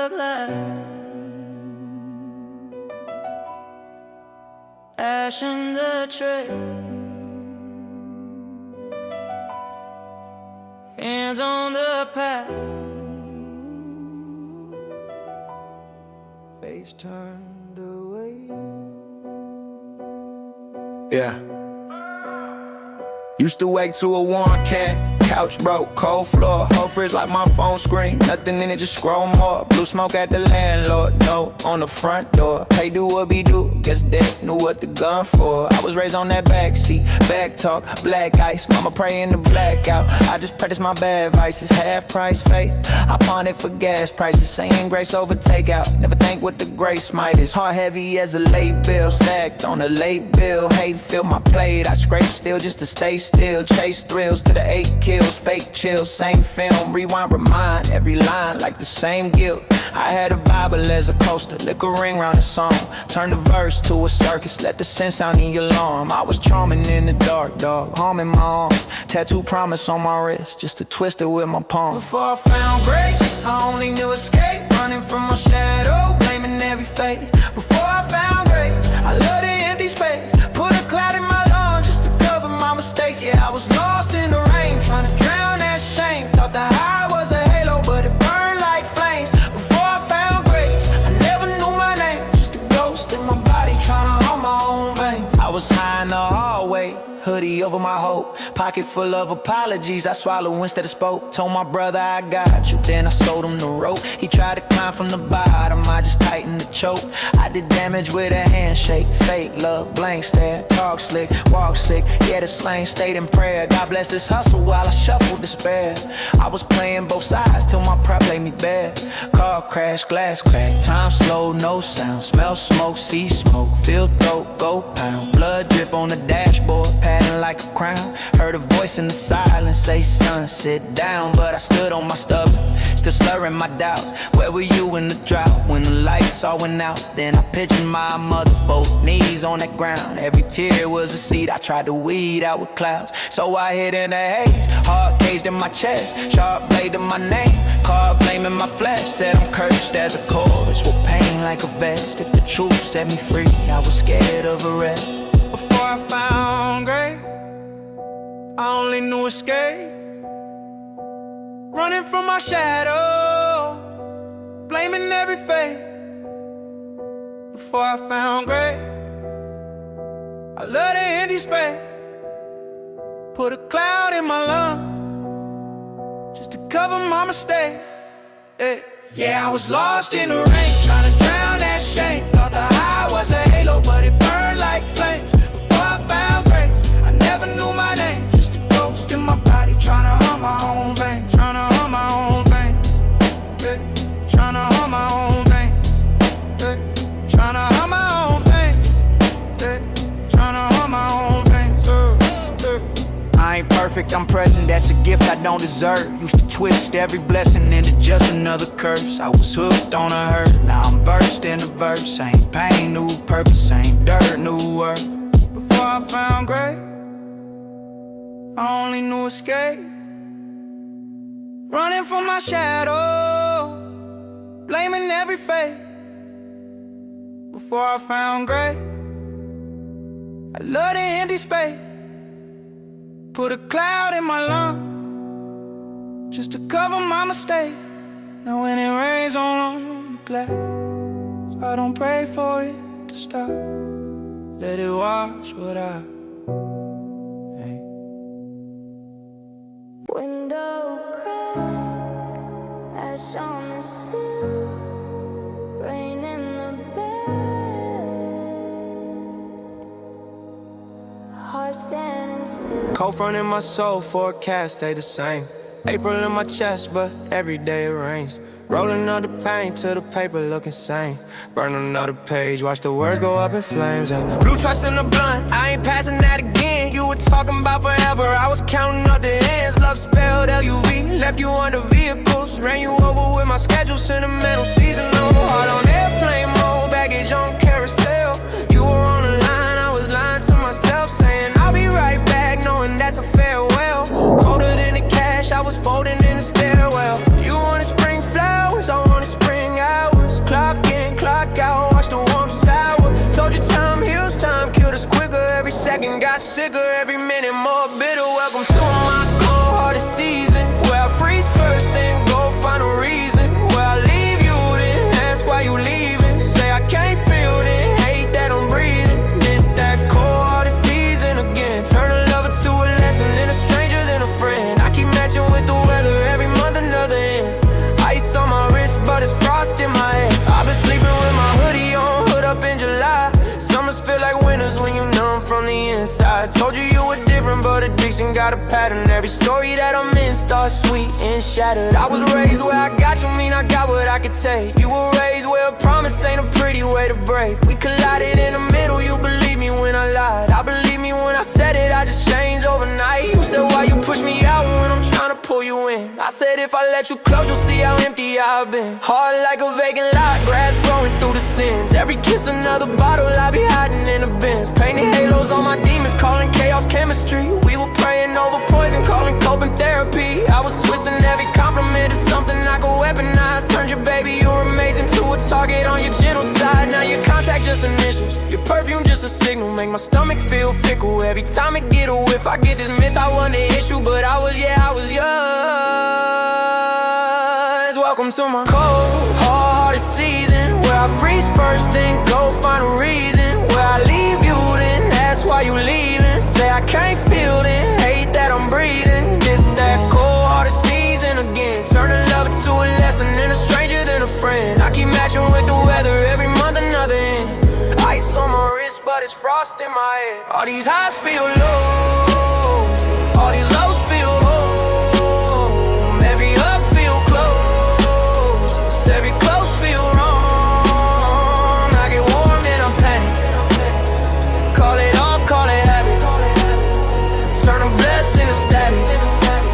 glass, ash in the tray, hands on the pad, face turned away. Yeah. Used to wake to a warm cat. Couch broke, cold floor, whole fridge like my phone screen. Nothing in it, just scroll more. Blue smoke at the landlord, no on the front door. Hey, do what we do, guess they knew what the gun for. I was raised on that backseat, back talk, black ice. Mama pray in the blackout. I just practice my bad vices, half price faith. I pawn it for gas prices, saying grace over takeout. Never think what the grace might is. Heart heavy as a late bill, stacked on a late bill. Hate fill my plate, I scrape still just to stay still. Chase thrills to the 8 kills. Fake chills, same film, rewind, remind. Every line like the same guilt. I had a Bible as a coaster, liquor ring round the song. Turn the verse to a circus, let the sin sound in your alarm. I was charming in the dark, dog, harm in my arms. Tattoo promise on my wrist, just to twist it with my palm. Before I found grace, I only knew escape. Running from my shadow, blaming every face. Before I found grace, I love the empty space. Put a cloud in my lungs just to cover my mistakes. Yeah, I was lost in the rain, trying to drown that shame. Thought the high was a halo, but it burned like flames. Before I found grace, I never knew my name. Just a ghost in my body, trying to harm my own veins. I was high in the hallway, hoodie over my hope, pocket full of apologies. I swallowed instead of spoke. Told my brother I got you, then I sold him the rope. He tried to climb from the bottom, I just tightened the choke. I did damage with a handshake, fake love, blank stare. Talk slick, walk sick, yeah the slang stayed in prayer. God bless this hustle while I shuffled despair. I was playing both sides till my pride laid me bare. Car crash, glass crack, time slow, no sound. Smell smoke, see smoke, feel throat, go pound. Blood drip on the dashboard, padding like a crown. Heard a voice in the silence say, son, sit down. But I stood on my stubborn, still slurring my doubts. Where were you in the drought when the lights all went out? Then I pictured my mother, both knees on that ground. Every tear was a seed I tried to weed out with clouds. So I hid in the haze, heart caged in my chest. Sharp blade in my name, car blaming my flesh. Said I'm cursed as a chorus, with pain like a vest. If the truth set me free, I was scared of arrest. Before I found grace, I only knew escape. Running from my shadow, blaming every fate. Before I found grace, I love the empty space. Put a cloud in my lung, just to cover my mistake. Yeah, I was lost in the rain, trying to drown that shame. Thought the high was a halo, but it burned like flames. Before I found grace, I never knew my name. Just a ghost in my body, trying to harm my own veins. Trying to harm my own veins, yeah. Trying to harm my own veins, yeah. Trying to harm my own veins, yeah. Trying to harm my own veins, I ain't perfect, I'm present, that's a gift I don't deserve. Used to twist every blessing into just another curse. I was hooked on a hurt, now I'm versed in the verse. Ain't pain, new purpose, ain't dirt, new worth. Before I found grace, I only knew escape. Running from my shadow, blaming every fate. Before I found grace, I love the empty space. Put a cloud in my lung, just to cover my mistake. Now when it rains on the glass, I don't pray for it to stop. Let it wash what I hate. Window crack, ash on the sill, rain in the bed, heart standing still. Cold front in my soul, forecast stay the same. April in my chest, but every day it rains. Rolling up the paint till the paper look insane. Burn another page, watch the words go up in flames. Blue trust in the blunt, I ain't passing that again. You were talking about forever, I was counting up the ends. Love spelled L-U-V, left you under vehicles. Ran you over with my schedule, sentimental seasonal. Heart on airplane mode, baggage on carousel. You were on the line, I was lying to myself, saying I'll be right back, knowing that's a farewell. Colder than the cash, I was folding in the stairwell. You wanna spring flowers, I wanna spring out. explanation got a pattern. Every story that I'm in starts sweet and shattered. I was raised where I got you mean I got what I could take. You were raised where a promise ain't a pretty way to break. We collided in the middle, you believe me when I lied. I believe me when I said it, I just changed overnight. You said why you push me out when I'm trying to pull you in. I said if I let you close, you'll see how empty I've been. Heart like a vacant lot, grass growing through the sins. Every kiss another bottle, I be hiding in the bins. Painting halos on my demons, calling chaos chemistry. We were praying over poison, calling coping therapy. I was twisting every compliment to something I could weaponize. Turned your baby, you're amazing, to a target on your genocide. Now your contact just initials, your perfume just a signal. Make my stomach feel fickle every time it get a whiff. I get this myth, I want the issue, but I was yours. Welcome to my cold, hard season, where I freeze first, then go find a reason. Where I leave you, then that's why you leaving. Say I can't feel, then hate that I'm breathing. This that cold, hard season again. Turn a lover to a lesson, and a stranger than a friend. I keep matching with the weather, every month another end. Ice on my wrist, but it's frost in my head. All these highs feel low, all these lows feel home. Every up feel close, every close feel wrong. I get warm, then I'm panic. Call it off, call it habit. Turn a blessing to static.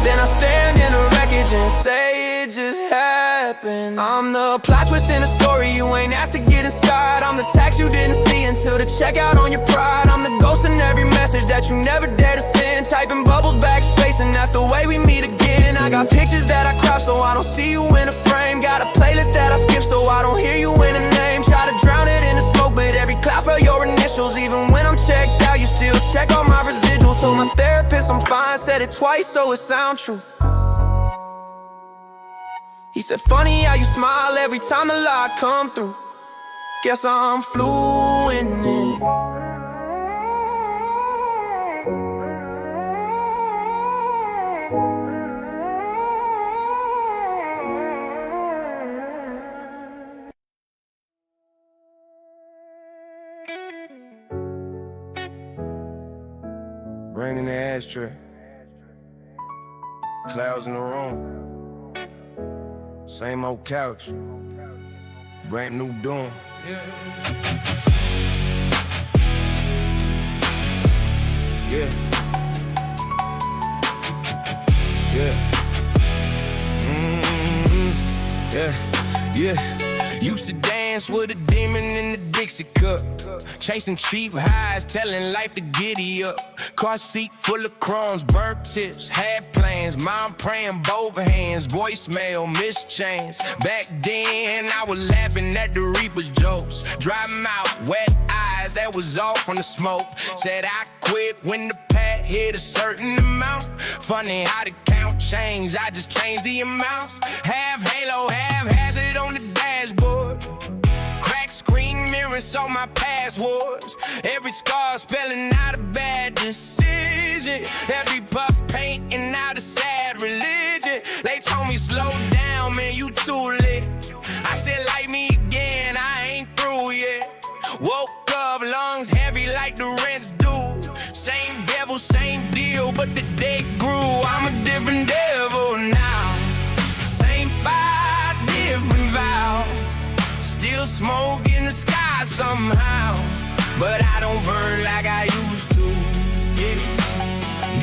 Then I stand in the wreckage and say it just happened. I'm the plot twist in the story you ain't asked to get inside. I'm the tax you didn't see until the checkout on your pride. I'm the ghost in every message that you never dare to send. Typing bubbles, backspace, and that's the way we meet again. I got pictures that I crop so I don't see you in a frame. Got a playlist that I skip so I don't hear you in a name. Try to drown it in the smoke, but every cloud spell your initials. Even when I'm checked out, you still check all my residuals. Told my therapist I'm fine, said it twice so it sound true. He said funny how you smile every time the light come through. Guess I'm fluent in. Rain in the ashtray, clouds in the room. Same old couch, brand new doom. Yeah. Yeah. Yeah. Yeah. Used to dance with a demon in the Dixie cup. Chasing cheap highs, telling life to giddy up. Car seat full of crumbs, burnt tips, half plans. Mom praying both hands, voicemail, missed chains. Back then, I was laughing at the Reaper's jokes. Dry mouth, wet eyes, that was all from the smoke. Said I quit when the pad hit a certain amount. Funny how the count changed, I just changed the amounts. Half halo, half hazard on the dashboard. Cracked screen mirrors saw my passwords. Every scar spelling out a bad decision. Every puff painting out a sad religion. They told me slow down, man, you too lit. I said like me again, I ain't through yet. Woke up, lungs heavy like the rent's due. Same devil, same deal, but the day grew. I'm a different devil now. Same fire, different vow. Still smoke in the sky somehow, but I don't burn like I used to. Yeah.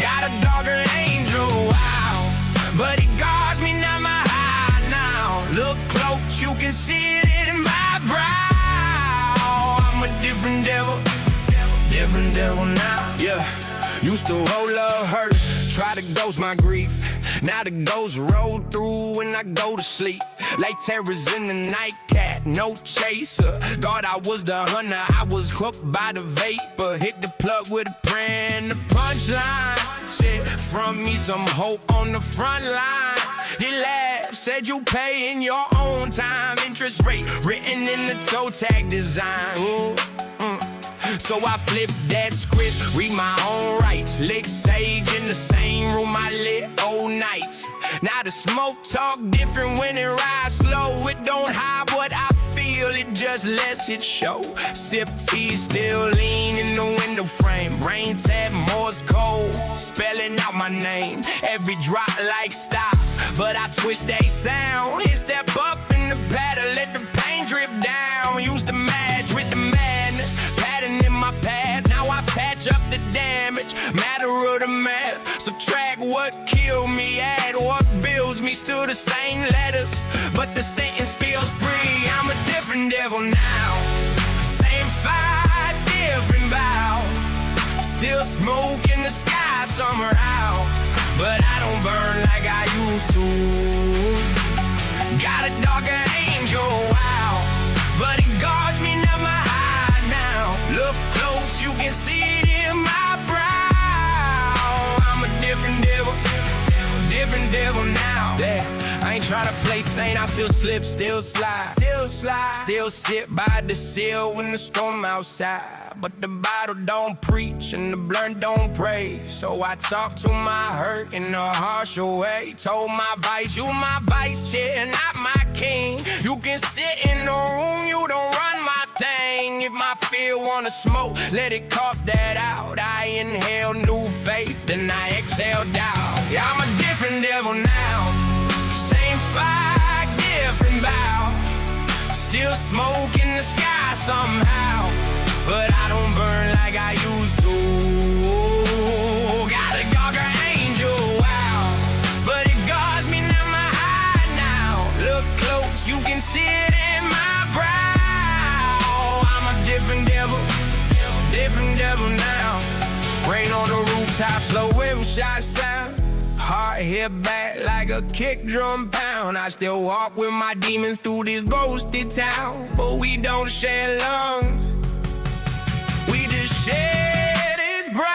Got a darker angel, wow, but it guards me, not my high now. Look close, you can see it in my brow. I'm a different devil now. Yeah, used to roll up hurt, try to ghost my grief. Now the ghosts roll through when I go to sleep. Like terrors in the night cat, no chaser. Thought I was the hunter, I was hooked by the vapor. Hit the plug with a prayer and the punchline. Said from me some hope on the front line. The lab said you pay in your own time. Interest rate written in the toe tag design. So I flip that script, read my own rights. Lick sage in the same room I lit old nights. Now the smoke talk different when it rides slow. It don't hide what I feel, it just lets it show. Sip tea, still lean in the window frame. Rain tap, Morse code, spelling out my name. Every drop like stop, but I twist that sound. Hit step up in the paddle, let the pain drip down. Used to match with the madness, pattern in my pad. Now I patch up the damage, matter of the math. Subtract what killed me, add what builds me. Still the same letters, but the sentence feels free. I'm a different devil now. Same fire, different vow. Still smoke in the sky somehow, but I don't burn like I used to. Got a darker angel, wow, but it guards me, not my eye now. Look close, you can see it in my brow. I'm a different devil now. Yeah, I ain't tryna play saint, I still slip, still slide. Still sit by the sill when the storm outside. But the Bible don't preach and the blunt don't pray. So I talk to my hurt in a harsher way. Told my vice, you my vice chair, not my king. You can sit in the room, you don't run my thing. If my fear wanna smoke, let it cough that out. I inhale new faith, then I exhale doubt. Yeah, I'm a different devil now. Same fire, different bow. Still smoke in the sky somehow, but I don't burn like I used to. Got a darker angel, wow, but it guards me, not my eye now. Look close, you can see it in my brow. I'm a different devil now. Rain on the rooftop, slow rim shot sound. Heart hit back like a kick drum pound. I still walk with my demons through this ghosted town, but we don't share lungs. We just share this brow.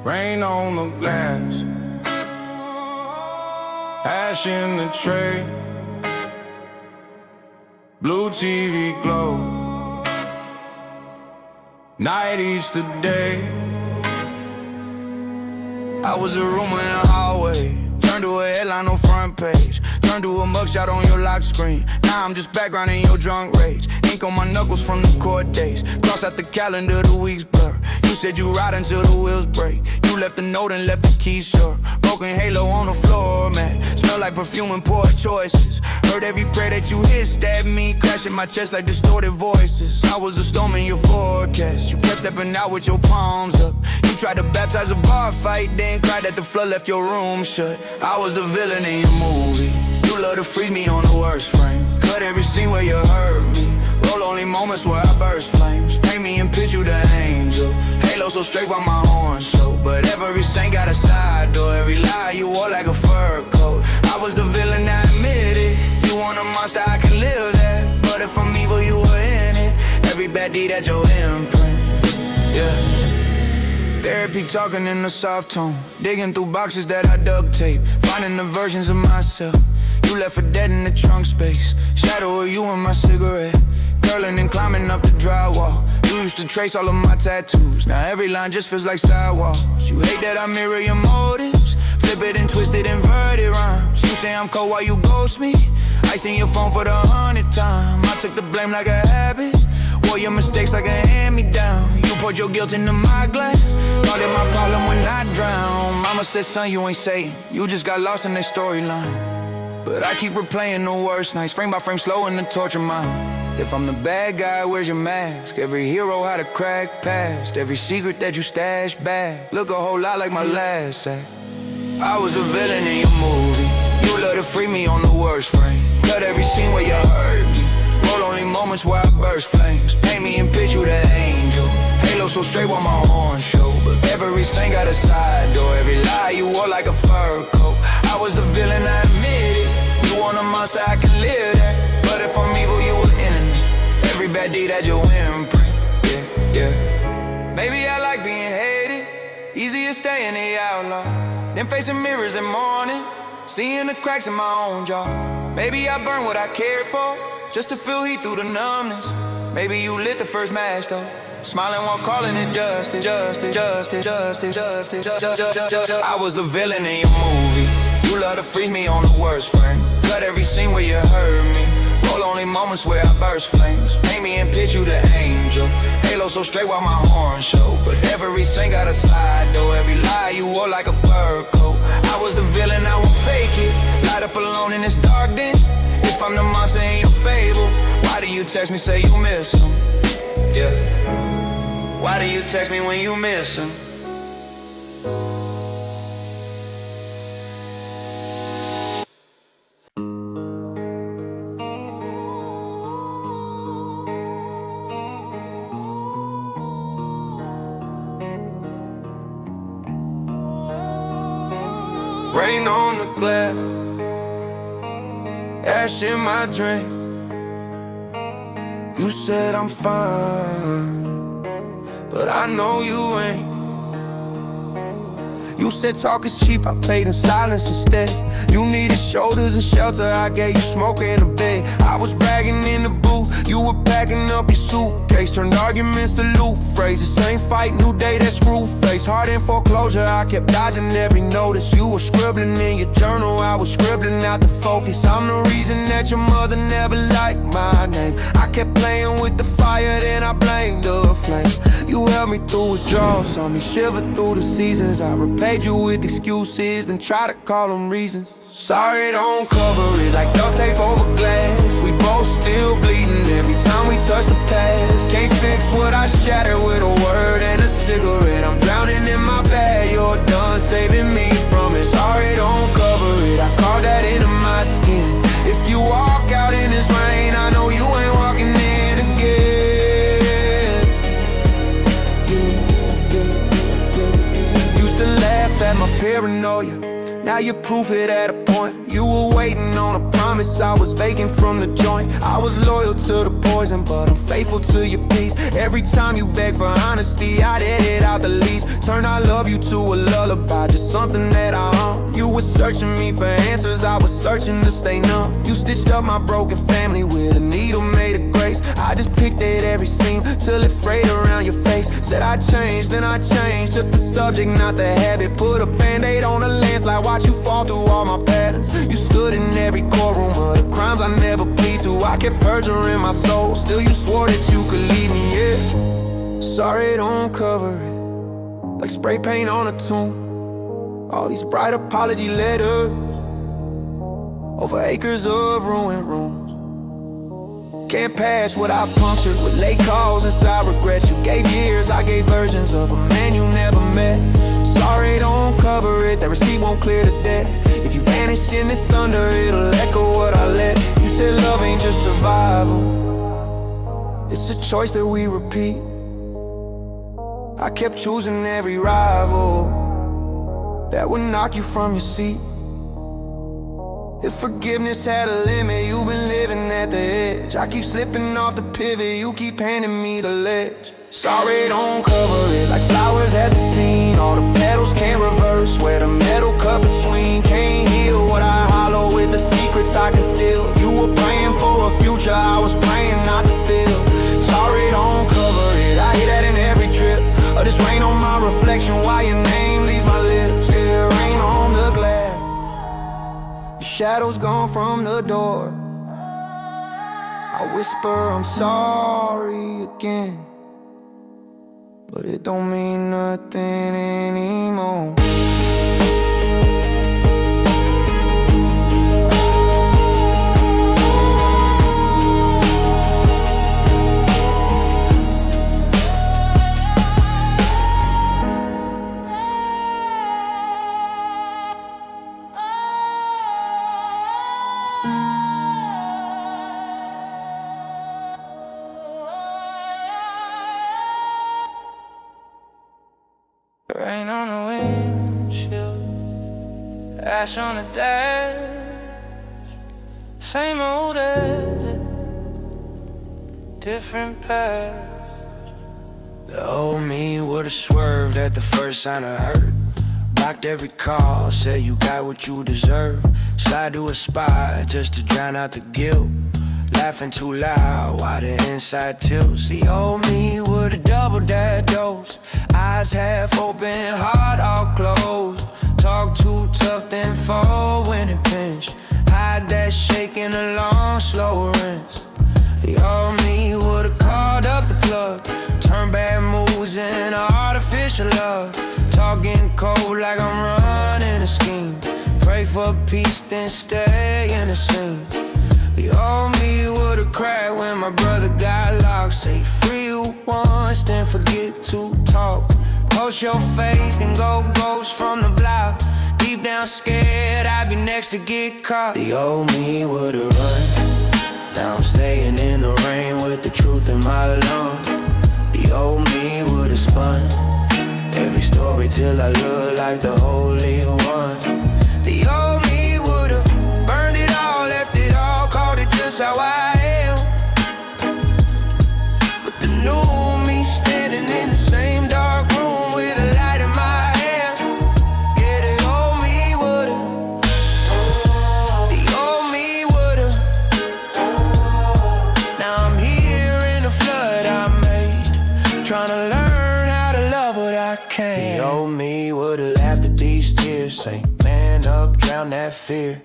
Rain on the glass, ash in the tray, blue TV glow, night eats the day. I was a rumor in the hallway, turned to a headline on front page, turned to a mugshot on your lock screen. Now I'm just background in your drunk rage. Ink on my knuckles from the court days, cross out the calendar, the weeks blur. You said you ride until the wheels break. You left a note and left the keys short. Broken halo on the floor, man. Smell like perfume and poor choices. Heard every prayer that you hissed at me, crashing my chest like distorted voices. I was a storm in your forecast. You kept stepping out with your palms up. You tried to baptize a bar fight, then cried that the flood left your room shut. I was the villain in your movie. You love to freeze me on the worst frame. Cut every scene where you hurt me. Roll only moments where I burst flames. Paint me and pitch you the angel. Halo so straight while my horns show. But every saint got a side door. Every lie you wore like a fur coat. I was the villain, I admit it. You want a monster, I can live that. But if I'm evil, you were in it. Every bad deed had your imprint. Yeah. Therapy talking in a soft tone. Digging through boxes that I duct tape. Finding the versions of myself you left for dead in the trunk space. Shadow of you and my cigarette, curling and climbing up the drywall. You used to trace all of my tattoos. Now every line just feels like sidewalls. You hate that I mirror your motives. Flip it and twist it, inverted rhymes. You say I'm cold while you ghost me. I seen your phone for the 100th time. I took the blame like a habit. Wore your mistakes like a hand-me-down. You poured your guilt into my glass. Thought it my problem when I drown. Mama said, son, you ain't Satan. You just got lost in their storyline. But I keep replaying the worst nights, frame by frame, slow in the torture mind. If I'm the bad guy, where's your mask? Every hero had a crack past. Every secret that you stashed back look a whole lot like my last act. I was a villain in your movie. You love to free me on the worst frame. Cut every scene where you hurt me. Roll only moments where I burst flames. Paint me and pitch you the angel. Halo so straight while my horns show. But every saint got a side door. Every lie you wore like a fur coat. I was the villain, I admit it. You want a monster, I can live that. But if I'm evil, you were in it. Every bad ID, that's your imprint. Yeah, yeah. Maybe I like being hated, easier staying the outlaw than facing mirrors in morning, seeing the cracks in my own jaw. Maybe I burn what I cared for, just to feel heat through the numbness. Maybe you lit the first match though, smiling while calling it justice, justice, justice, justice, justice, justice. I was the villain in your movie. You love to freeze me on the worst frame. Cut every scene where you hurt me. Roll only moments where I burst flames. Paint me and pitch you the angel. Halo so straight while my horns show. But every scene got a side though. Every lie you wore like a fur coat. I was the villain, I won't fake it. Light up alone in this dark den. If I'm the monster in your fable, why do you text me, say you miss him? Yeah. Why do you text me when you miss him? Rain on the glass, ash in my drink. You said I'm fine, but I know you ain't. You said talk is cheap, I played in silence instead. You needed shoulders and shelter, I gave you smoke in the bed. I was bragging in the booth, you were packing up your suitcase. Turned arguments to loop phrases, same fight, new day, that screw face. Heart in foreclosure, I kept dodging every notice. You were scribbling in your journal, I was scribbling out the focus. I'm the reason that your mother never liked my name. I kept playing with the fire, then I blamed the flame. You held me through withdrawals, saw me shiver through the seasons. I repaid you with excuses, then try to call them reasons. Sorry, don't cover it like duct tape over glass. We both still bleeding every time we touch the past. Can't fix what I shattered with a word and a cigarette. I'm drowning in my bag, you're done saving me from it. Sorry, don't cover it, I carved that into my skin. If you walk out in this rain, I know you ain't walking in again. Used to laugh at my paranoia, now you proof it at a point. You were waiting on a promise, I was vacant from the joint. I was loyal to the poison, but I'm faithful to your peace. Every time you beg for honesty, I'd edit out the least. Turn I love you to a lullaby, just something that I own. You were searching me for answers, I was searching to stay numb. You stitched up my broken family with a needle made of grace. I just picked at every seam till it frayed around your face. Said I changed, then I changed, just the subject, not the habit. Put a band-aid on a landslide, watch you fall through all my patterns. You stood in every courtroom of the crimes I never plead to. I kept perjuring my soul, still you swore that you could lead me, yeah. Sorry, don't cover it like spray paint on a tomb. All these bright apology letters over acres of ruined rooms. Can't pass what I punctured with late calls inside regrets. You gave years, I gave versions of a man you never met. Sorry, don't cover it, that receipt won't clear the debt. If you vanish in this thunder, it'll echo what I let. You said love ain't just survival, it's a choice that we repeat. I kept choosing every rival that would knock you from your seat. If forgiveness had a limit, you've been living at the edge. I keep slipping off the pivot, you keep handing me the ledge. Sorry, don't cover it like flowers at the scene. All the petals can't reverse where the metal cut between. Can't heal what I hollow with the secrets I conceal. You were praying for a future, I was praying not to feel. Sorry, don't cover it, I hear that in every trip. Or this rain on my reflection while your name leaves my lips. Yeah, rain on the glass, your shadow's gone from the door. I whisper I'm sorry again, but it don't mean nothing anymore. Rain on the windshield, ash on the dash. Same old as it different paths. The old me would've swerved at the first sign of hurt. Blocked every call, said you got what you deserve. Slide to a spot just to drown out the guilt. Laughing too loud while the inside tilts. The old me would've doubled that dose. Eyes half open, heart all closed. Talk too tough, then fall when it pinched. Hide that shake in a long, slow rinse. The old me would've called up the plug. Turn bad moves into artificial love. Talking cold like I'm running a scheme. Pray for peace, then stay in the scene. The old me would've cried when my brother got locked. Say free you once, then forget to talk. Post your face, then go ghost from the block. Deep down scared I'd be next to get caught. The old me would've run. Now I'm staying in the rain with the truth in my lungs. The old me would've spun every story till I look like the Holy One. The old me would've burned it all, left it all, called it just how I am. But the new me standing in the same dark room with a light in my hand. Yeah, the old me would've, the old me would've. Now I'm here in the flood I made, trying to learn how to love what I can. The old me would've laughed at these tears. Say, man up, drown that fear.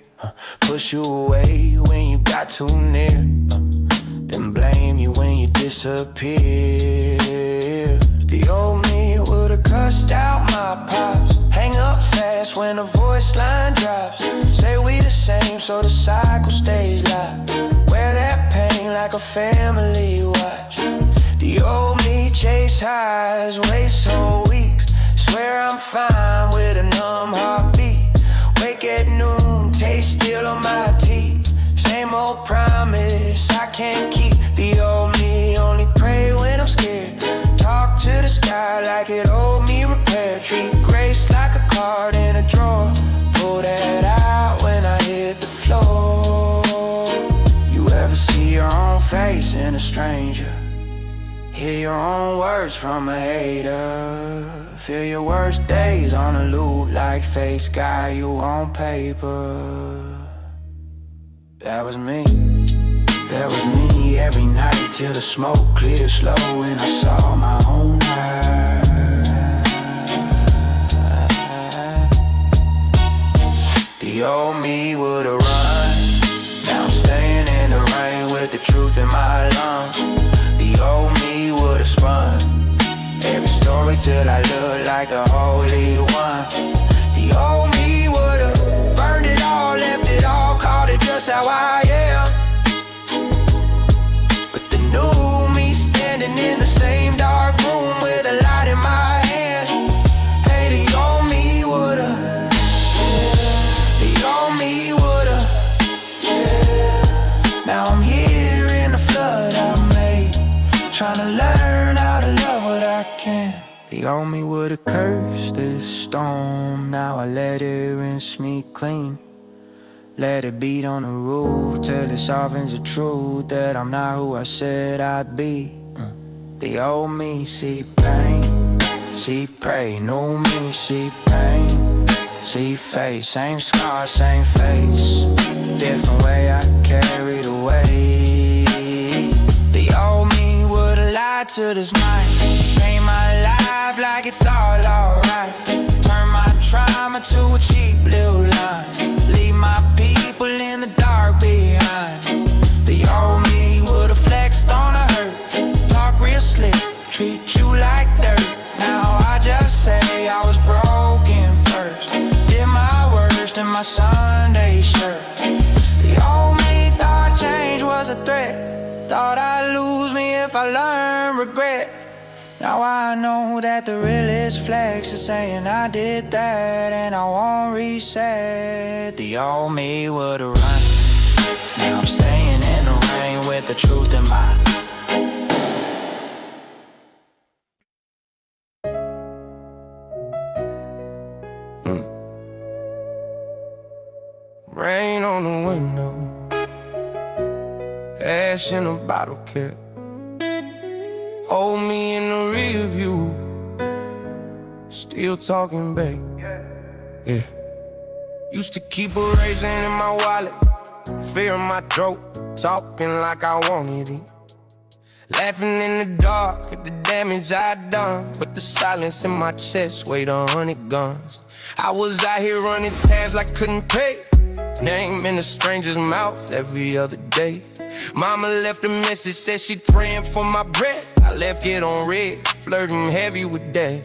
Push you away when you got too near. Then blame you when you disappear. The old me would've cussed out my pops. Hang up fast when the voice line drops. Say we the same so the cycle stays live. Wear that pain like a family watch. The old me chase highs, waste whole weeks. Swear I'm fine with a numb heartbeat. Wake at noon, taste still on my teeth. Same old promise I can't keep. The old me only pray when I'm scared. Talk to the sky like it owed me repair. Treat grace like a card in a drawer. Pull that out when I hit the floor. You ever see your own face in a stranger? Hear your own words from a hater. Feel your worst days on a loop like face got you on paper. That was me. That was me every night till the smoke cleared slow and I saw my own eyes. The old me would've run. Now I'm staying in the rain with the truth in my lungs. The old me would've spun every story till I look like the Holy One. The old me would've burned it all, left it all, called it just how I am. But the new me standing in the same dark room with a light in my hand. Hey, the old me would've, the old me would've. Now I'm here in the flood I made, trying to learn how to love what I can. The old me would've cursed this storm. Now I let it rinse me clean. Let it beat on the roof till it softens the truth that I'm not who I said I'd be. The old me see pain, see pray. New me see pain, see face. Same scar, same face. Different way I carry the weight. The old me would've lied to this mic. Paint my life like it's all alright. Turn my trauma to a cheap little line. Leave my people in the dark behind. The old me would've flexed on a hurt. Talk real slick, treat you like dirt. Now I just say I was broken first. Did my worst in my Sunday shirt. The old me thought change was a threat. Thought I'd lose me if I learned regret. Now I know that the realest flex is saying I did that and I won't reset. The old me would've run. Now I'm staying in the rain with the truth in my. Rain on the window, ash in a bottle cap. Oh, me in the rear view, still talking back. Yeah. Used to keep a raisin in my wallet, fear in my throat, talking like I wanted it. Laughing in the dark at the damage I'd done, but the silence in my chest weighed 100 guns. I was out here running tabs like couldn't pay, name in a stranger's mouth every other day. Mama left a message, said she praying for my bread. I left it on red, flirting heavy with death.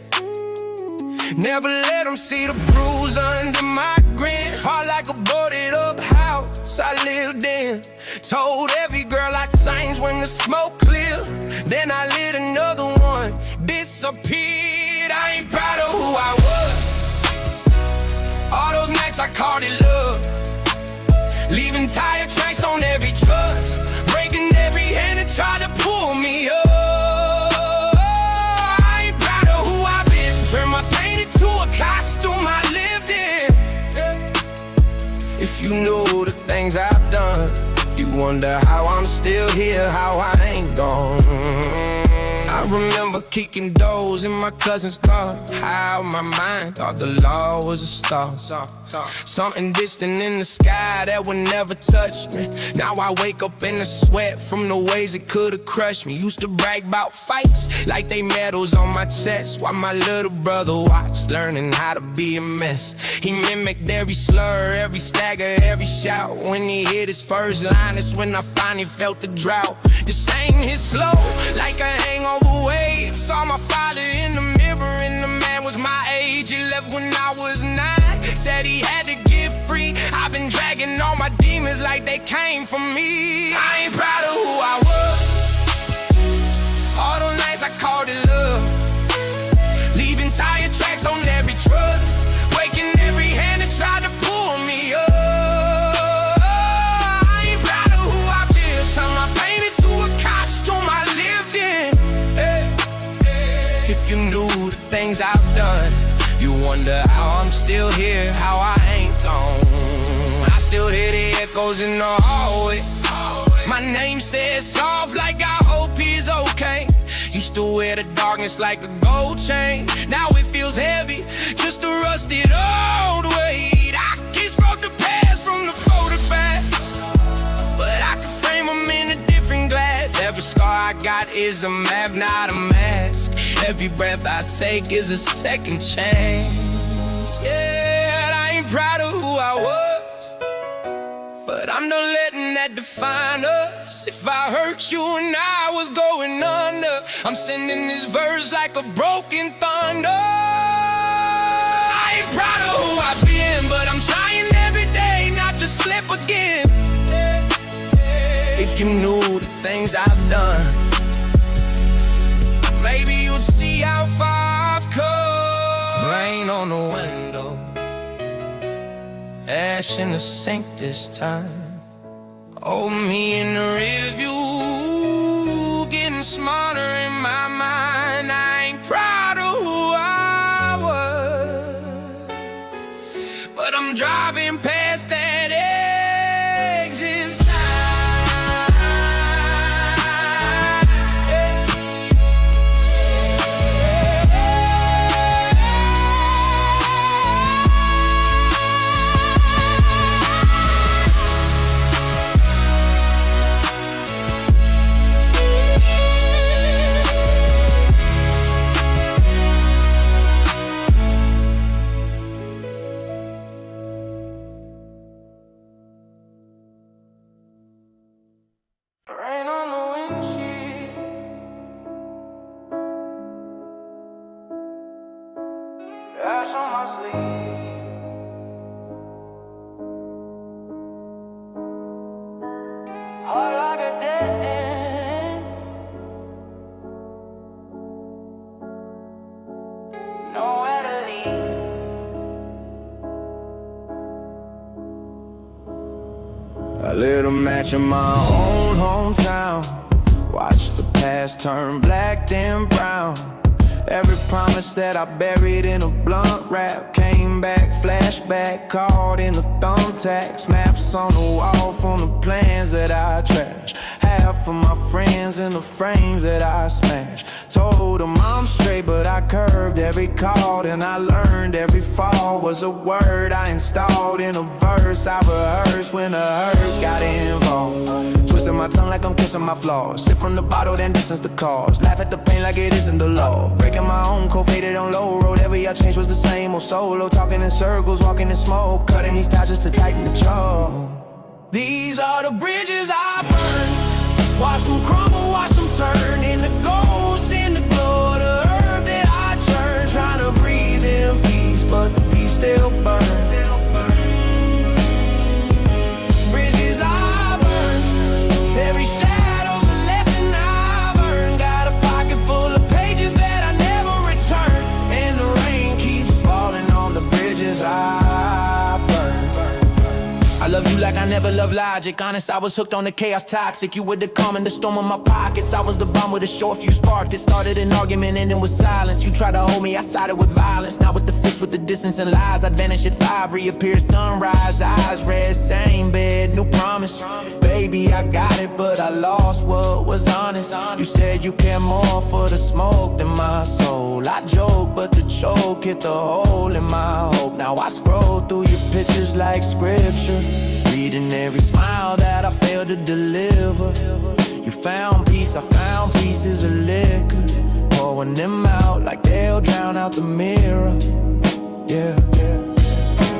Never let them see the bruise under my grin. Heart like a boarded up house I lived in. Told every girl I'd change when the smoke cleared. Then I lit another one, disappeared. I ain't proud of who I was. All those nights I called it love, leaving tire tracks on every trust, breaking every hand that tried to pull me up. I ain't proud of who I've been. Turn my pain into a costume I lived in. If you knew the things I've done, you wonder how I'm still here, how I ain't gone. I remember kicking doors in my cousin's car. How my mind thought the law was a star. Something distant in the sky that would never touch me. Now I wake up in the sweat from the ways it could've crushed me. Used to brag about fights like they medals on my chest, while my little brother watched, learning how to be a mess. He mimicked every slur, every stagger, every shout. When he hit his first line, that's when I finally felt the drought. Just sang his slow like a hangover wave. Saw my father in the mirror and the man was my age. He left when I was 9, said he had to get free. I've been dragging all my demons like they came from me. I ain't proud of who I was. All those nights I called it love, leaving tire tracks on every trust, breaking every hand that tried to pull me up. I ain't proud of who I been. Turn my pain into a costume I lived in. If you knew the things I've done, you wonder how I'm still here, how I ain't gone. I still hear the echoes in the hallway. My name says soft like I hope he's okay. Used to wear the darkness like a gold chain. Now it feels heavy, just a rusted old weight. I kiss broke the past from the photographs, but I can frame them in a different glass. Every scar I got is a map, not a mask. Every breath I take is a second chance. Yeah, I ain't proud of who I was, but I'm not letting that define us. If I hurt you and I was going under, I'm sending this verse like a broken thunder. I ain't proud of who I've been, but I'm trying every day not to slip again. If you knew the things I've done, maybe you'd see how far I've come. Rain on the window, ash in the sink this time. Oh, me in the rear view, getting smarter in my mind. I ain't proud of who I was, but I'm driving past that exit sign. Rain on the windshield, ash on my sleeve. Heart like a dead end, nowhere to leave. I lit a match in my own hometown, watched the past turn black then brown. Every promise that I buried in a blunt wrap came back, flashback, caught in the thumbtacks. Maps on the wall from the plans that I trashed. have for my friends and the frames that I smashed. Told them I'm straight, but I curved every chord, and I learned every fall was a word I installed in a verse I rehearsed when the hurt got involved. Twisting my tongue like I'm kissing my flaws. Sip from the bottle, then distance the cause. Laugh at the pain like it isn't the law. Breaking my own code, faded on low road. Every I changed was the same old solo. Talking in circles, walking in smoke. Cutting these ties just to tighten the jaw. These are the bridges I burn. Watch them crumble, watch them turn into ghosts in the glow of the herb that I churn. Trying to breathe in peace, but the peace still burns. Bridges I burn. Every shadow's a lesson I've earned. Got a pocket full of pages that I never return. And the rain keeps falling on the bridges I burn. I love you like I never loved logic. Honest, I was hooked on the chaos toxic. You were the calm in the storm of my pockets. I was the bomb with a short fuse sparked. It started an argument, ending with silence. You tried to hold me, I sided with violence. Not with the fist, with the distance and lies. I'd vanish at 5, reappear sunrise. Eyes red, same bed, new promise. Baby, I got it, but I lost what was honest. You said you care more for the smoke than my soul. I joke, but the choke hit the hole in my hope. Now I scroll through your pictures like scripture, reading every smile that I failed to deliver. You found peace, I found pieces of liquor, pouring them out like they'll drown out the mirror. Yeah,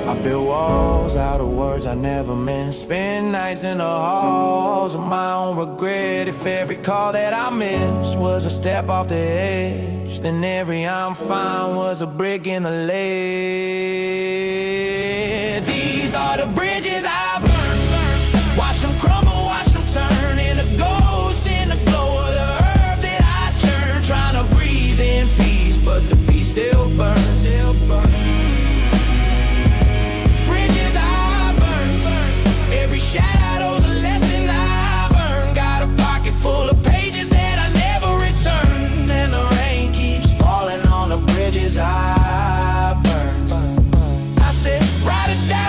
I built walls out of words I never meant. Spend nights in the halls of my own regret. If every call that I missed was a step off the edge, then every I'm fine was a brick in the lead. These are the bridges I burn. Watch them crumble, watch them turn into ghosts in the glow of the herb that I churn. Trying to breathe in peace, but the peace still burns. Bridges I burn. Every shadow's a lesson I've earned. Got a pocket full of pages that I never return. And the rain keeps falling on the bridges I burn. I said, ride or die.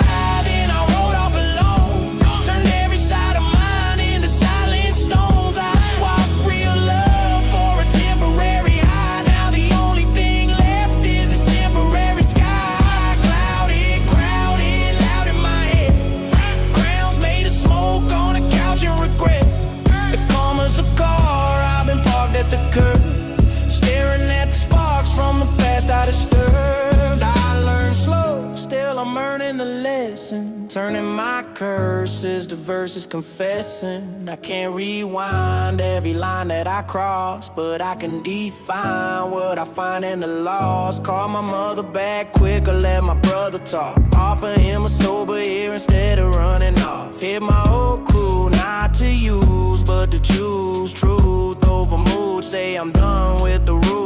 Staring at the sparks from the past I disturbed. I learned slow, still I'm learning the lesson. Turning my curses to verses confessing. I can't rewind every line that I cross, but I can define what I find in the loss. Call my mother back quick or let my brother talk. Offer him a sober ear instead of running off. Hit my whole crew, not to use, but to choose truth over mood. Say I'm done with the rules.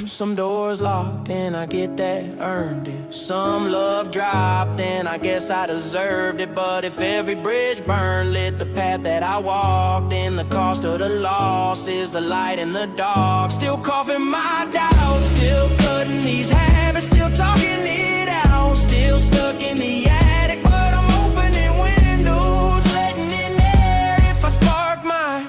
Some doors locked and I get that, earned it. Some love dropped and I guess I deserved it. But if every bridge burned, lit the path that I walked, then the cost of the loss is the light in the dark. Still coughing my doubts, still cutting these habits, still talking it out, still stuck in the attic, but I'm opening windows, letting in air if I spark my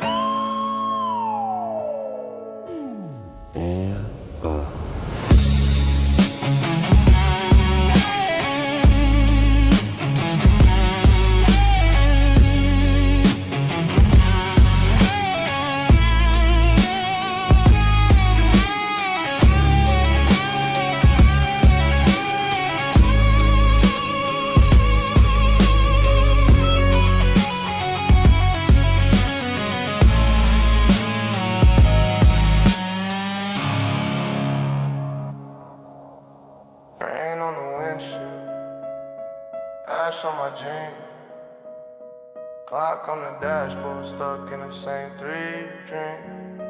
on my jeans. Clock on the dashboard, stuck in the same 3 dreams.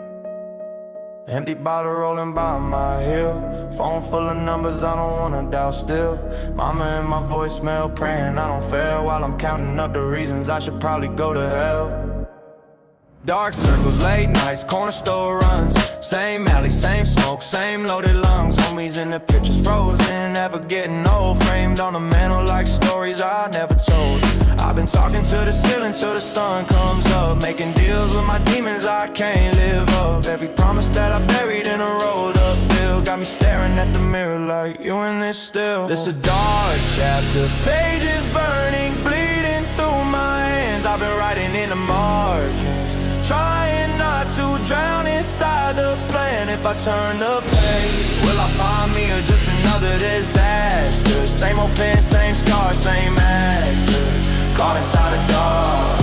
Empty bottle rolling by my heel. Phone full of numbers I don't wanna dial still. Mama in my voicemail praying I don't fail, while I'm counting up the reasons I should probably go to hell. Dark circles, late nights, corner store runs. Same alley, same smoke, same loaded lungs. Homies in the pictures frozen, never getting old. Framed on the mantle like stories I never told. I've been talking to the ceiling till the sun comes up, making deals with my demons I can't live up. Every promise that I buried in a rolled up bill got me staring at the mirror like, you in this still. This a dark chapter, pages burning, bleeding through my hands. I've been writing in the margins, trying not to drown inside the plan. If I turn the page, will I find me or just another disaster? Same old pen, same scar, same actor, caught inside a dark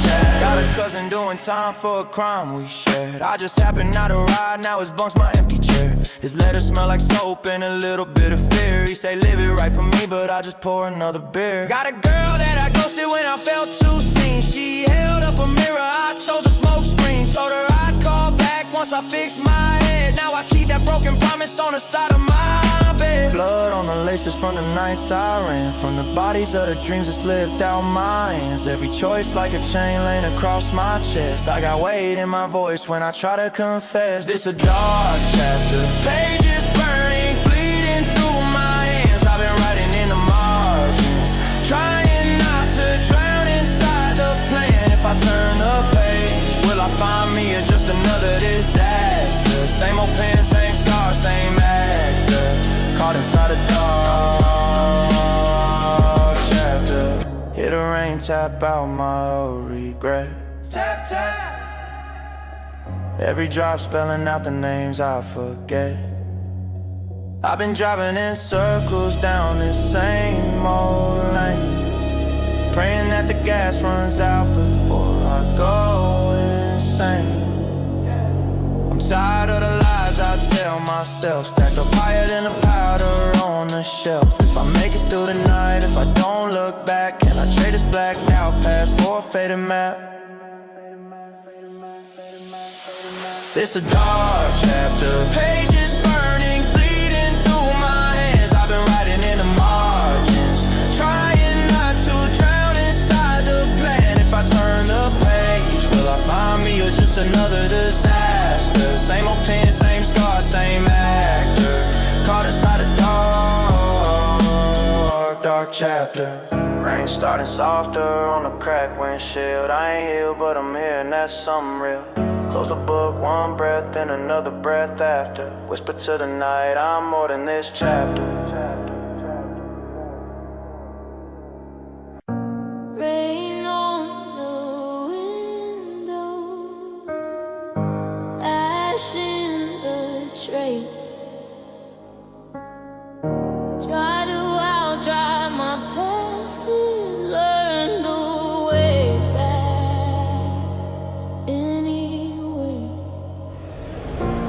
chat. Got a cousin doing time for a crime we shared. I just happened not to ride, now his bunk's my empty chair. His letters smell like soap and a little bit of fear. He say live it right for me, but I just pour another beer. Got a girl that I ghosted when I felt too seen. She held up a mirror, I chose a smoke screen. Told her I'd call back once I fixed my head. Now I keep that broken promise on the side of my bed. Blood on the laces from the nights I ran, from the bodies of the dreams that slipped out my hands. Every choice like a chain lane across my chest. I got weight in my voice when I try to confess. This a dark chapter, pages burning, bleeding through my hands. I've been writing in the margins, trying not to drown inside the plan. If I turn the page, will I find me or just another disaster? Same old pen, same scar, same actor, caught inside a dark chapter. Hear the rain tap out my old regret. Tap, tap. Every drop spelling out the names I forget. I've been driving in circles down this same old lane, praying that the gas runs out before I go insane. I'm tired of the lies I tell myself, stacked up higher than the powder on the shelf. If I make it through the night, if I don't look back, can I trade this blacked out past for a faded map? This a dark chapter, pages burning, bleeding through my hands. I've been writing in the margins, trying not to drown inside the plan. If I turn the page, will I find me or just another disaster? Same old pen, same scar, same actor, caught inside a dark chapter. Rain starting softer on a cracked windshield. I ain't healed, but I'm here and that's something real. Close the book, one breath, then another breath after. Whisper to the night, I'm more than this chapter. Rain on the window, ash in the tray. Try to outdry my past to learn the way back anyway.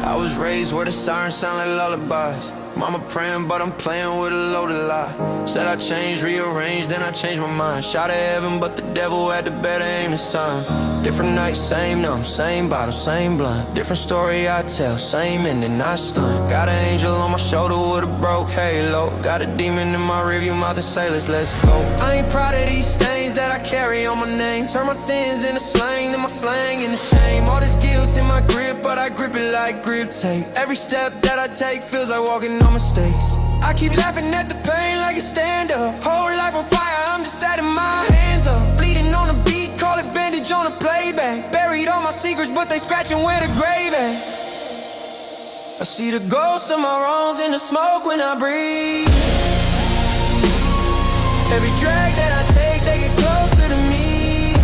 I was raised where the sirens sound like lullabies. Mama praying, but I'm playing with a loaded lie. Said I changed, rearranged, then I changed my mind. Shot at heaven, but the devil had the better aim this time. Different nights, same numb, same bottle, same blunt. Different story I tell, same ending, I stunned. Got an angel on my shoulder with a broke halo. Got a demon in my rearview mouth and say, let's go. I ain't proud of these stains that I carry on my name. Turn my sins into slang, then my slang into shame. All this guilt in my grip, but I grip it like grip tape. Every step that I take feels like walking on mistakes. I keep laughing at the pain like a stand-up. Whole life on fire, I'm just setting my hands up. Bleeding on the beat, call it bandage on a playback. Buried all my secrets, but they scratching where the grave at. I see the ghost of my wrongs in the smoke when I breathe. Every drag that I take, they get closer to me.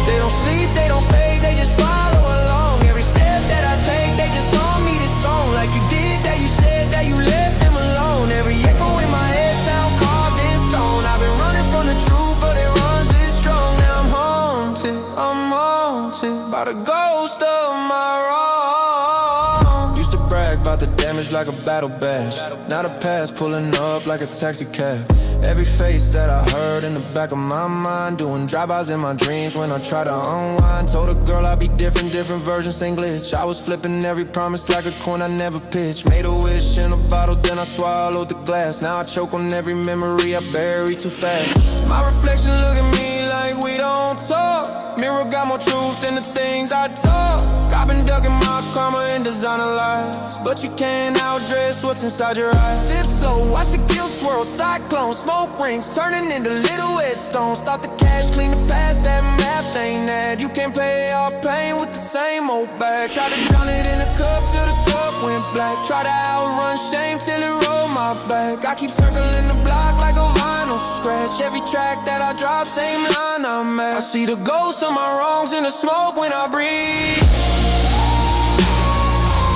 They don't sleep, they don't fade, they just follow along. Every step that I take, they just song me this song. Like you did, that you said, that you left them alone. Every echo in my head sound carved in stone. I've been running from the truth, but it runs this strong. Now I'm haunted by the ghost of my wrong. Used to brag about the damage like a battle badge. Now the past pulling up like a taxi cab. Every face that I heard in the back of my mind, doing drive-bys in my dreams when I try to unwind. Told a girl I'd be different versions, same glitch. I was flipping every promise like a coin I never pitched. Made a wish in a bottle, then I swallowed the glass. Now I choke on every memory I bury too fast. My reflection look at me like we don't talk. Mirror got more truth than the things I talk. I've been ducking my karma and designer lies, but you can't outdress what's inside your eyes. Sip slow, watch the kill swirl, cyclone, smoke rings turning into little headstones. Thought the cash clean the past, that math ain't that. You can't pay off pain with the same old bag. Tried to drown it in a cup till the cup went black. Try to outrun shame till it rolled my back. I keep circling the block like a vinyl scratch. Every track that I drop, same line I'm at. I see the ghost of my wrongs in the smoke when I breathe.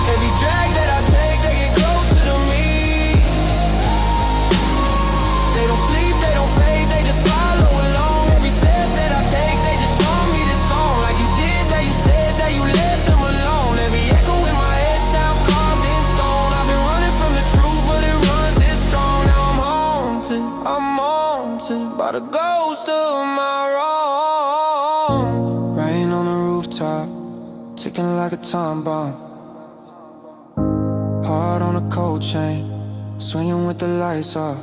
Every drag that I take, they get closer to me. They don't sleep, they don't fade, they just follow along. Every step that I take, they just song me this song. Like you did, that you said, that you left them alone. Every echo in my head sound carved in stone. I've been running from the truth, but it runs this strong. Now I'm haunted by the ghost of my wrongs. Rain on the rooftop, ticking like a time bomb. Heart on a cold chain, swinging with the lights off.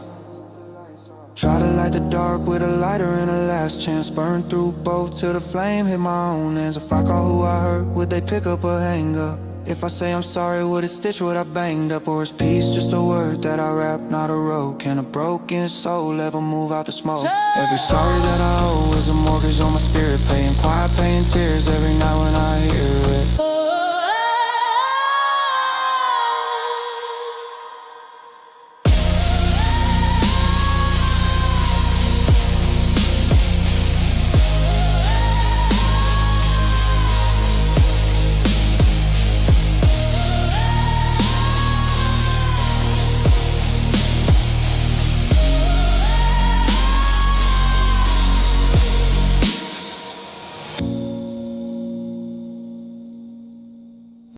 Try to light the dark with a lighter and a last chance. Burn through both till the flame hit my own hands. If I call who I hurt, would they pick up or hang up? If I say I'm sorry, would it stitch what I banged up? Or is peace just a word that I rap, not a road? Can a broken soul ever move out the smoke? Every sorry that I owe is a mortgage on my spirit, paying quiet, paying tears every night when I hear it.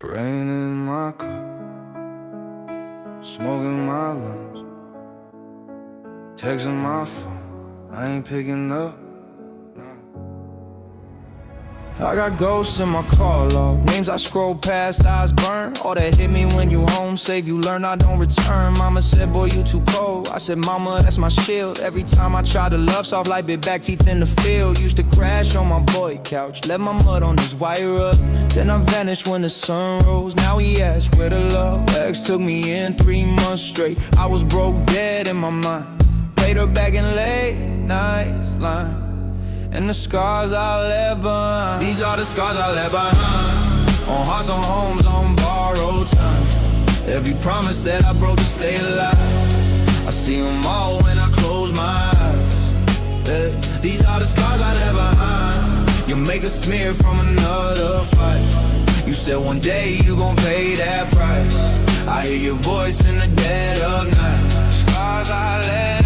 Rain in my cup, smoke in my lungs, texting my phone, I ain't picking up. I got ghosts in my car log, names I scroll past, eyes burn. All that hit me when you home, save you learn I don't return. Mama said, boy, you too cold. I said, mama, that's my shield. Every time I try to love, soft like big back teeth in the field. Used to crash on my boy couch, let my mud on his wire up. Then I vanished when the sun rose. Now he asks where the love. Ex took me in 3 months straight. I was broke, dead in my mind. Paid her back in late nights line. And the scars I left behind. These are the scars I left behind. On hearts, on homes, on borrowed time. Every promise that I broke to stay alive, I see them all when I close my eyes. Yeah. These are the scars I left behind. You make a smear from another fight. You said one day you gon' pay that price. I hear your voice in the dead of night. Scars I left.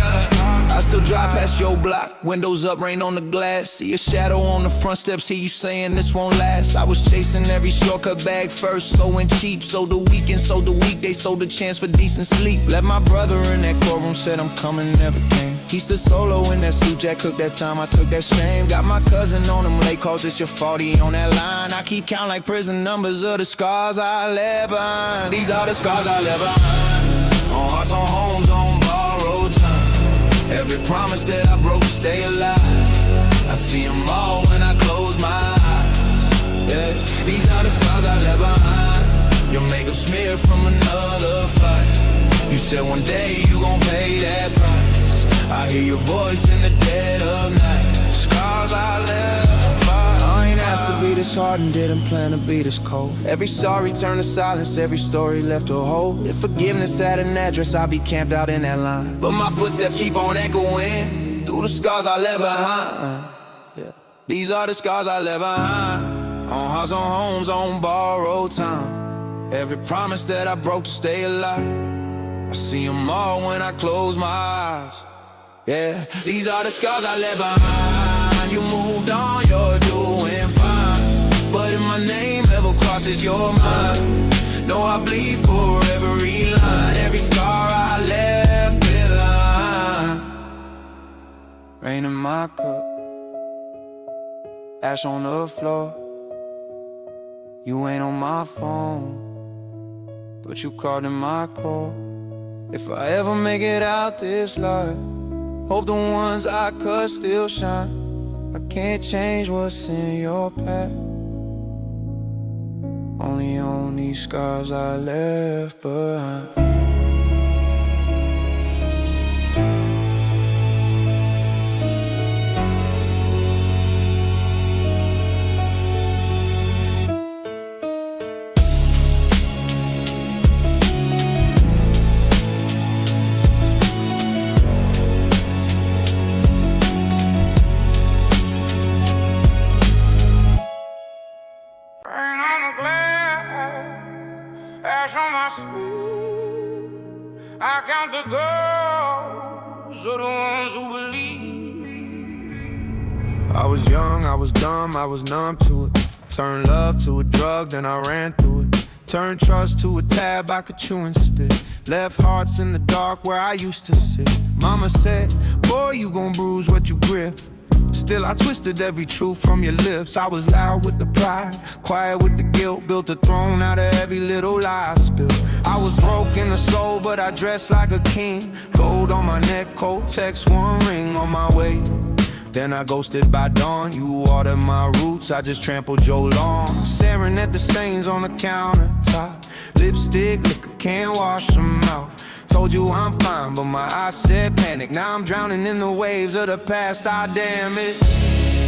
I still drive past your block, windows up, rain on the glass. See a shadow on the front steps, hear you saying this won't last. I was chasing every shortcut bag first, so went cheap. Sold the weekend, sold the weekday, sold the chance for decent sleep. Left my brother in that courtroom, said I'm coming, never came. He stood solo in that suit, Jack cooked that time, I took that shame. Got my cousin on him late, cause it's your fault, he on that line. I keep count like prison numbers of the scars I left behind. These are the scars I left behind. On hearts, on homes, on borrowed time. Every promise that I broke to stay alive, I see them all when I close my eyes. Yeah. These are the scars I left behind. Your makeup smeared from another fight. You said one day you gon' pay that price. I hear your voice in the dead of night. Scars I left behind. I ain't asked to be this hard and didn't plan to be this cold. Every sorry turned to silence, every story left a hole. If forgiveness had an address, I'd be camped out in that line. But my footsteps keep on echoing through the scars I left behind. Yeah. These are the scars I left behind. On hearts, on homes, on borrowed time. Every promise that I broke to stay alive, I see them all when I close my eyes. Yeah, these are the scars I left behind. You moved on, you're doing fine. But if my name ever crosses your mind, know I bleed for every line, every scar I left behind. Rain in my cup, ash on the floor. You ain't on my phone, but you called in my call. If I ever make it out this life, hope the ones I cut still shine. I can't change what's in your past. Only on these scars I left behind. Rain on the glass, ash on my sleeve. I count the ghosts of the ones who believe. I was young, I was dumb, I was numb to it. Turned love to a drug, then I ran through it. Turned trust to a tab I could chew and spit. Left hearts in the dark where I used to sit. Mama said, boy, you gon' bruise what you grip. Still I twisted every truth from your lips. I was loud with the pride, quiet with the guilt. Built a throne out of every little lie I spilled. I was broke in the soul, but I dressed like a king. Gold on my neck, cold text, one ring on my way. Then I ghosted by dawn. You watered my roots, I just trampled your lawn. Staring at the stains on the countertop. Lipstick, liquor, can't wash them out. Told you I'm fine, but my eyes said panic. Now I'm drowning in the waves of the past, I damn it.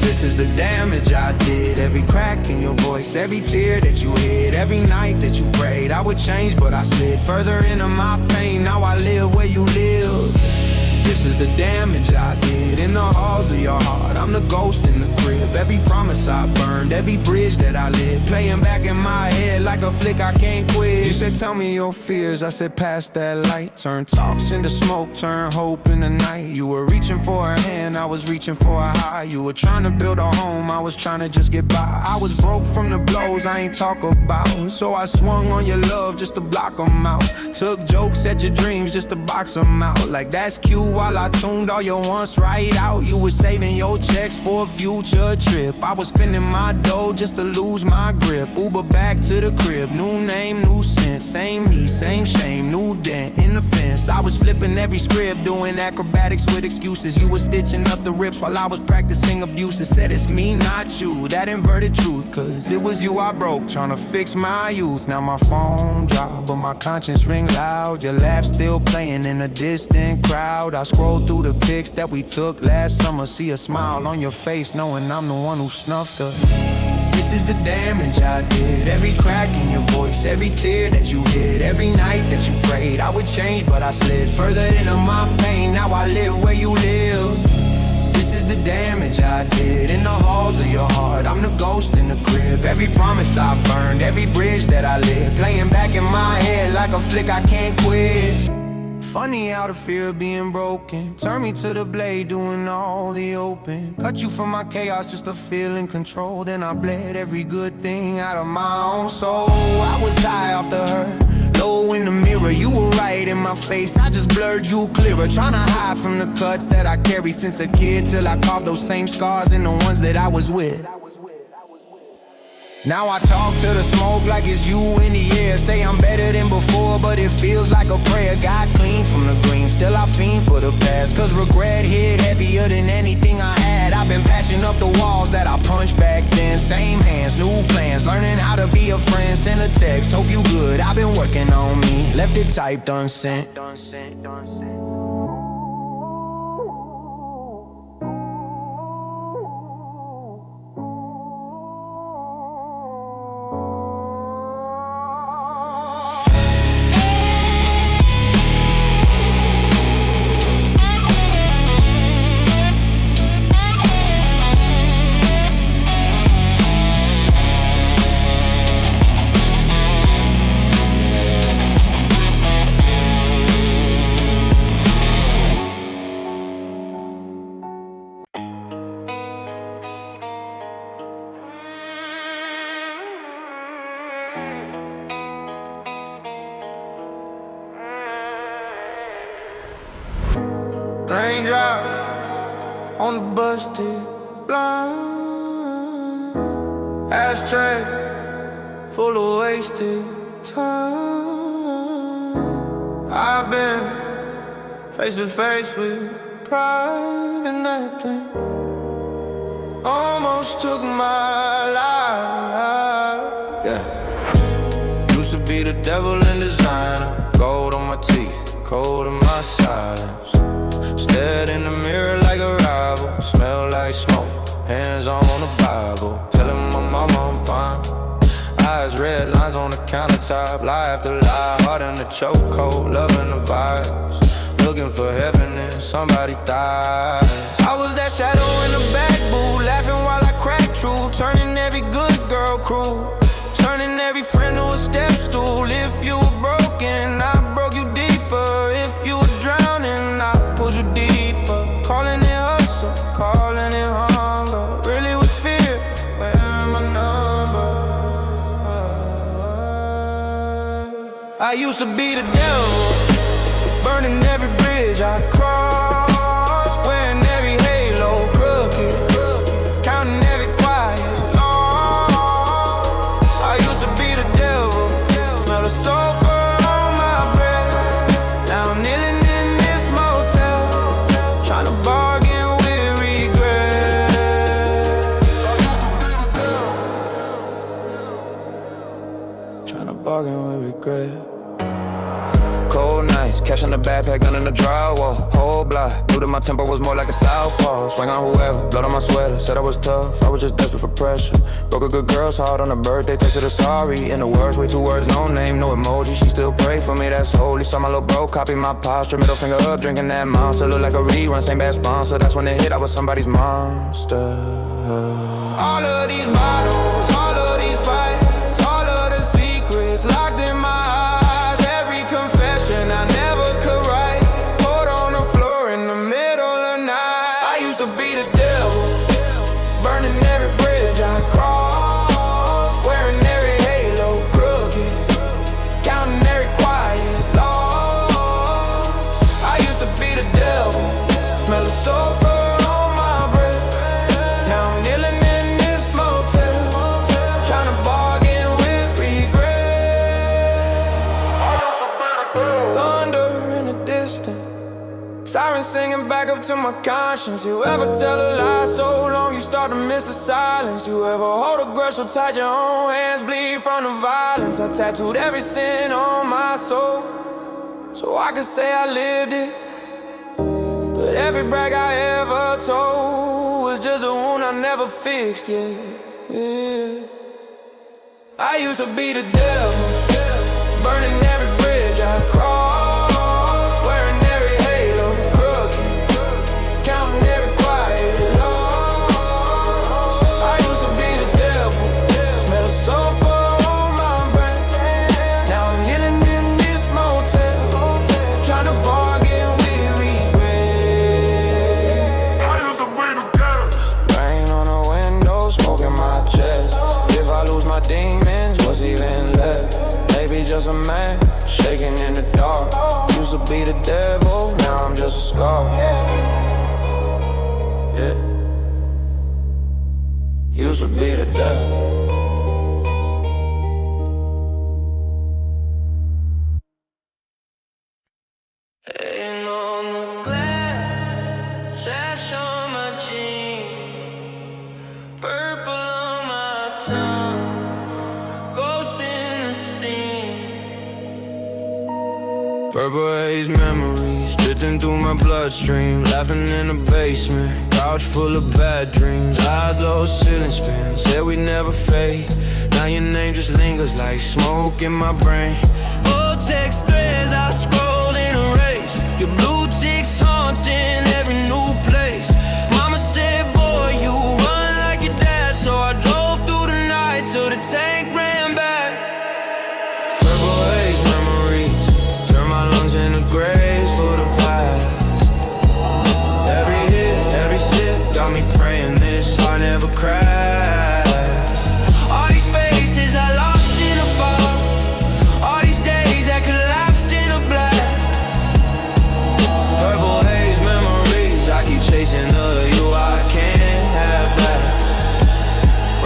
This is the damage I did. Every crack in your voice, every tear that you hid, every night that you prayed I would change, but I slid further into my pain. Now I live where you live. This is the damage I did in the halls of your heart. I'm the ghost in the crib. Every promise I burned, every bridge that I lit, playing back in my head like a flick I can't quit. You said tell me your fears, I said pass that light. Turn talks into smoke, turn hope in the night. You were reaching for a hand, I was reaching for a high. You were trying to build a home, I was trying to just get by. I was broke from the blows I ain't talk about, so I swung on your love just to block them out. Took jokes at your dreams just to box them out. Like that's cute while I tuned all your wants right out. You were saving your checks for a future trip. I was spending my dough just to lose my grip. Uber back to the crib, new name, new sense. Same me, same shame, new dent in the fence. I was flipping every script, doing acrobatics with excuses. You were stitching up the rips while I was practicing abuses. Said it's me, not you, that inverted truth. Cause it was you I broke, trying to fix my youth. Now my phone dropped, but my conscience ring loud. Your laugh still playing in a distant crowd. I scroll through the pics that we took last summer. See a smile on your face, knowing I'm the one who snuffed us. This is the damage I did. Every crack in your voice, every tear that you hid, every night that you prayed I would change, but I slid further into my pain. Now I live where you live. This is the damage I did in the halls of your heart. I'm the ghost in the crib. Every promise I burned, every bridge that I lit, playing back in my head like a flick I can't quit. Funny how the fear of being broken turned me to the blade, doing all the open. Cut you from my chaos just to feel in control. Then I bled every good thing out of my own soul. I was high off the hurt, low in the mirror. You were right in my face, I just blurred you clearer. Trying to hide from the cuts that I carry since a kid, till I carved those same scars in the ones that I was with. Now I talk to the smoke like it's you in the air. Say I'm better than before, but it feels like a prayer. Got clean from the green, still I fiend for the past. Cause regret hit heavier than anything I had. I've been patching up the walls that I punched back then. Same hands, new plans, learning how to be a friend. Send a text, hope you good, I've been working on me. Left it typed, unsent. Raindrops on the busted blind, ashtray full of wasted time. I've been face to face with pride, and that thing almost took my life. Yeah. devil in designer. Gold on my teeth, cold in my silence. Stared in the mirror like a rival. Smell like smoke, hands on the Bible. Telling my mama I'm fine. Eyes red lines on the countertop. Lie after lie, heart in the chokehold. Loving the vibes, looking for heaven and somebody dies. I was that shadow in the back booth, laughing while I cracked truth. Turning every good girl crew, turning every friend to a step stool. If you were broken, I broke you deeper. If you were drowning, I pulled you deeper. Calling it hustle, calling it hunger. Really was fear, where my number? I used to be the devil, burning every bridge I crossed, wearing every halo, crooked, counting every quiet loss. I used to be the devil, smell the sulfur on my breath. Now I'm kneeling in this motel, trying to bargain with regret. Trying to bargain with regret. Cold nights, cash in the backpack, gun in the drywall. Whole block, knew that my tempo was more like a southpaw. Swing on whoever, blood on my sweater. Said I was tough, I was just desperate for pressure. Broke a good girl's heart on her birthday, texted her sorry. In the words, way 2 words, no name, no emoji. She still pray for me, that's holy. Saw my little bro, copy my posture. Middle finger up, drinking that monster. Look like a rerun, same bad sponsor. That's when it hit, I was somebody's monster. All of these bottles, all of these fights, all of the secrets locked in my eyes. I never could write, poured on the floor in the middle of the night. I used to be the devil, burning every bridge I crossed, wearing every halo, crooked, counting every quiet loss. I used to be the devil, smell the sulfur on my breath. Now I'm kneeling in this motel, trying to bargain with regret. Thunder in the distance, sirens singing back up to my conscience. You ever tell a lie so long you start to miss the silence? You ever hold a grudge so tight your own hands bleed from the violence? I tattooed every sin on my soul so I could say I lived it. But every brag I ever told was just a wound I never fixed, yeah. I used to be the devil, burning every bridge I crossed, wearing every halo, crooked, counting every quiet loss. I used to be the devil, smell the sulfur on my breath. Now I'm kneeling in this motel, trying to bargain with regret. I used to be the devil. Rain on the window, smoke in my chest. If I lose my demons, what's even left? Maybe just a man, shaking in the dark. Used to be the devil, now I'm just a scar. Yeah. Used to be the devil. Ain't on the glass, sash on my jeans, purple on my tongue, ghosts in the steam. Purple haze memories drifting through my bloodstream. Laughing in the basement, couch full of bad dreams. Eyes low, ceiling spin, said we never fade. Now your name just lingers like smoke in my brain. Old text threads I scrolled and erased. Your blue ticks haunting every new place. Mama said, boy, you run like your dad. So I drove through the night till the tank ran back. Purple haze memories, turn my lungs into graves for the past. Every hit, every sip, got me praying this heart never crashed. All these faces I lost in the fog, all these days that collapsed in the black. Purple haze memories, I keep chasing the you I can't have back.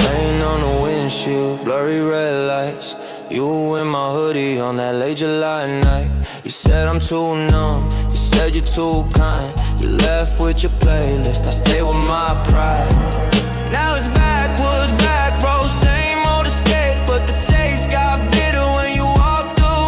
Rain on the windshield, blurry red lights. You in my hoodie on that late July night. You said I'm too numb, you said you're too kind. You left with your playlist, I stay with my pride. Now it's backwoods, back row, same old escape. But the taste got bitter when you walked away.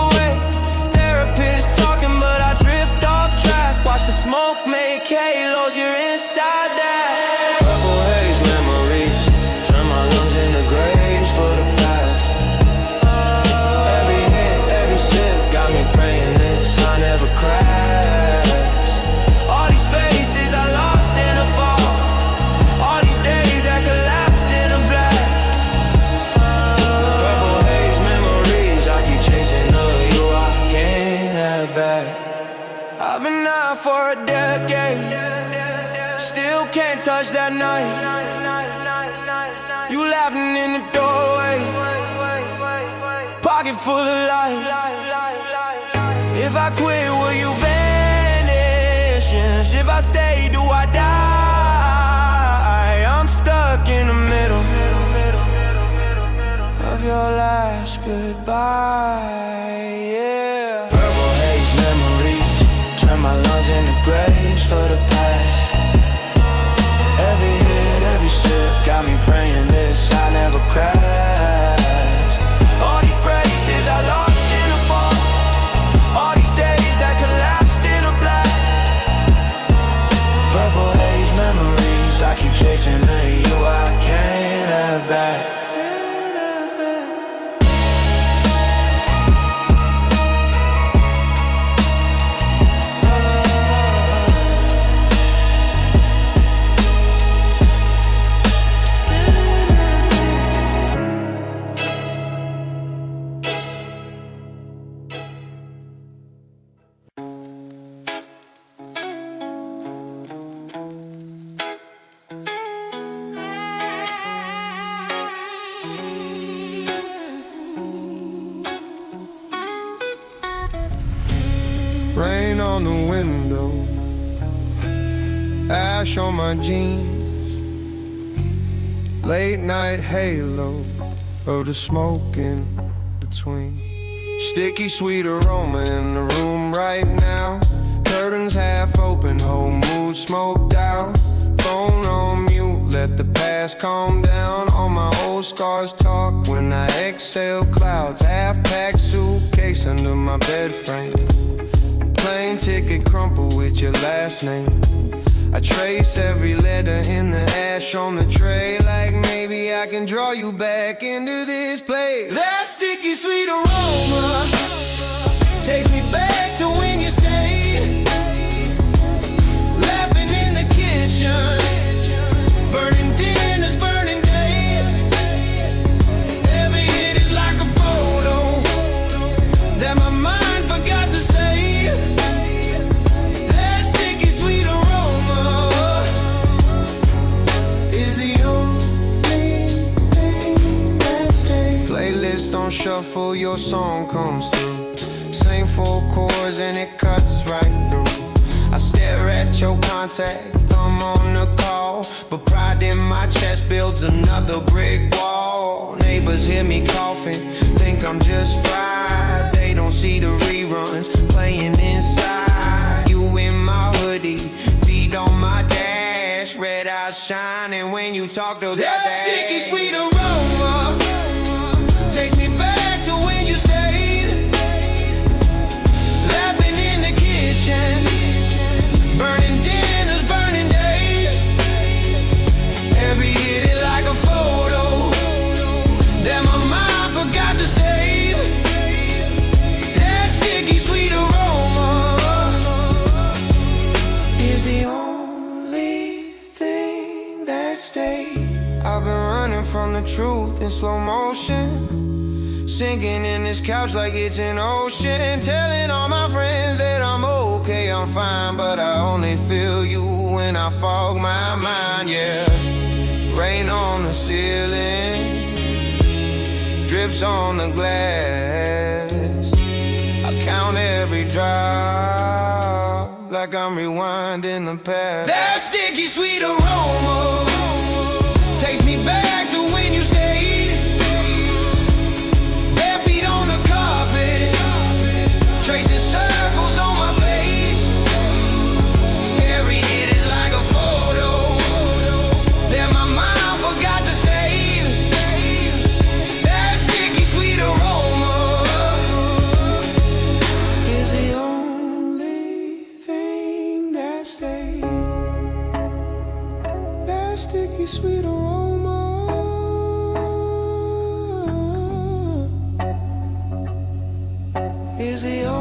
rush that night. You laughing in the doorway, pocket full of light. If I quit, will you vanish? If I stay, do I die? I'm stuck in the middle of your last goodbye, yeah. Purple haze memories, turn my lungs into graves for the past. Every hit, every sip, got me praying this I never crash. All these phrases I lost in the fall, all these days that collapsed in a black. Purple haze memories, I keep chasing the you I can't have back. Rain on the window, ash on my jeans, late night halo of the smoke in between. Sticky sweet aroma in the room right now. Curtains half open, whole mood smoked out. Phone on mute, let the past calm down. All my old scars talk when I exhale clouds. Half-packed suitcase under my bed frame. Plane ticket crumple with your last name. I trace every letter in the ash on the tray, like maybe I can draw you back into this place. That sticky sweet aroma takes me back to when you stayed, laughing in the kitchen, burning dinners, burning days. Every hit is like a photo that my mind forgot to save. On shuffle, your song comes through. Same four chords and it cuts right through. I stare at your contact, thumb on the call, but pride in my chest builds another brick wall. Neighbors hear me coughing, think I'm just fried. They don't see the reruns playing inside. You in my hoodie, feet on my dash, red eyes shining when you talk to that sticky sweet aroma takes me back to when you stayed, laughing in the kitchen, burning dinners, burning days. Every hit is like a photo that my mind forgot to save. That sticky sweet aroma is the only thing that stays. I've been running from the truth in slow motion, sinking in this couch like it's an ocean, telling all my friends that I'm okay, I'm fine, but I only feel you when I fog my mind, yeah. Rain on the ceiling, drips on the glass. I count every drop like I'm rewinding the past. That sticky sweet aroma takes me back to when you stayed, bare feet on the carpet, tracing circles on my face. Every hit is like a photo that my mind forgot to save. That sticky sweet aroma is the only thing that stays. That sticky sweet aroma is the only